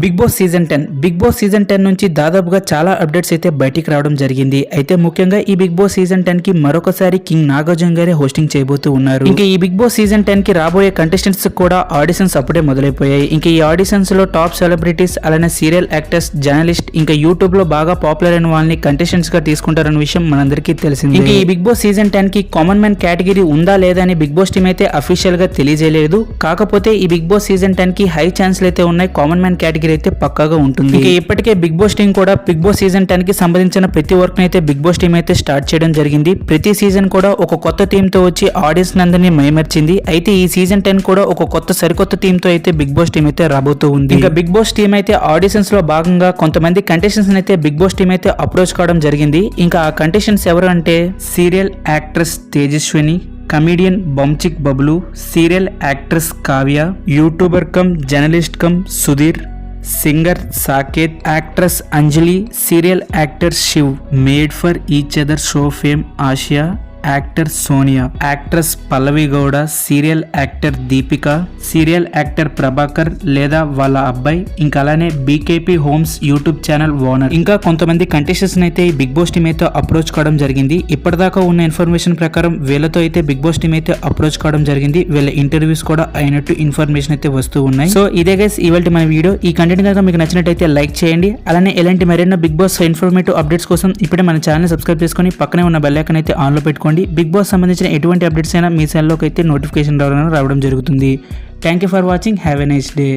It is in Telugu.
బిగ్ బాస్ సీజన్ 10 నుంచి దాదాపుగా చాలా అప్డేట్స్ అయితే బయటికి రావడం జరిగింది. అయితే ముఖ్యంగా ఈ బిగ్ బాస్ సీజన్ 10 కి మరొకసారి కింగ్ నాగార్జున గారే హోస్టింగ్ చేయబోతూ ఉన్నారు. ఇంకా ఈ బిగ్ బాస్ సీజన్ 10 కి రాబోయే కంటెస్టెంట్స్ కూడా ఆడిషన్స్ అప్పుడే మొదలైపోయాయి. ఇంకా ఈ ఆడిషన్స్ లో టాప్ సెలబ్రిటీస్, అలానే సీరియల్ యాక్టర్స్, జర్నలిస్ట్, ఇంకా యూట్యూబ్ లో బాగా పాపులర్ అయిన వాళ్ళని కంటెస్టెంట్స్ గా తీసుకుంటారన్న విషయం మనందరికీ తెలిసింది. ఇంకా ఈ బిగ్ బాస్ సీజన్ 10 కి కామన్ మ్యాన్ కేటగిరీ ఉందా లేదా అని బిగ్ బాస్ టీమ్ అయితే అఫీషియల్ గా తెలియజేయలేదు. కాకపోతే ఈ బిగ్ బాస్ సీజన్ 10 కి హై ఛాన్స్లు అయితే ఉన్నాయి. కామన్ మ్యాన్ కేటగిరీ అయితే పక్కాగా ఉంటుంది. ఇక ఇప్పటికే బిగ్ బాస్ టీం కూడా బిగ్ బాస్ సీజన్ 10 కి సంబంధించిన ప్రతి వర్క్ అయితే బిగ్ బాస్ టీం అయితే స్టార్ట్ చేయడం జరిగింది. ప్రతి సీజన్ కూడా ఒక కొత్త టీమ్ తో వచ్చి ఆడియన్స్ అందరినీ మైమర్చింది. అయితే ఈ సీజన్ 10 కూడా ఒక సరికొత్త టీమ్ తో అయితే బిగ్ బాస్ టీం అయితే రాబోతూ ఉంది. ఇంకా బిగ్ బాస్ టీం అయితే ఆడిషన్స్ లో భాగంగా కొంతమంది కంటెస్టెంట్స్ అయితే బిగ్ బాస్ టీం అయితే అప్రోచ్ కావడం జరిగింది. ఇంకా ఆ కంటెస్టెంట్స్ ఎవరు అంటే serial actress Tejaswini, comedian Bunchik Bablu, serial actress Kavya, YouTuber cum journalist cum Sudheer, singer Saketh, actress Anjali, serial actor Shiv, made for each other show fame Asia, actor Sonia, actress Pallavi Gowda, serial actor Deepika, serial actor Prabhakar లేదా వాళ్ళ అబ్బాయి, ఇంకా అలానే BKP homes YouTube channel owner. ఇంకా కొంతమంది కంటెస్టెంట్స్ అయితే ఈ బిగ్ బాస్ టీమ్ అయితే అప్రోచ్ కావడం జరిగింది. ఇప్పటిదాకా ఉన్న ఇన్ఫర్మేషన్ ప్రకారం వీళ్ళతో అయితే బిగ్ బాస్ టీమ్ అయితే అప్రోచ్ కావడం జరిగింది. వీళ్ళ ఇంటర్వ్యూస్ కూడా అయినట్టు ఇన్ఫర్మేషన్ అయితే వస్తూ ఉన్నాయి. సో ఇదే గైస్ ఇవాల్టి మన వీడియో. ఈ కంటెంట్ కనుక మీకు నచ్చినట్టయితే లైక్ చేయండి. అలానే ఇలాంటి మరెన్నో బిగ్ బాస్ ఇన్ఫర్మేటివ్ అప్డేట్స్ కోసం ఇప్పుడే మన ఛానల్ సబ్స్క్రైబ్ చేసుకొని పక్కనే ఉన్న బెల్ ఐకాన్ అయితే ఆన్ లో పెట్టుకోండి. బిగ్ బాస్ సంబంధించిన ఎటువంటి అప్డేట్స్ అయినా మీ సెల్లోకి అయితే నోటిఫికేషన్ రావడం జరుగుతుంది. Thank you for watching. Have a nice day.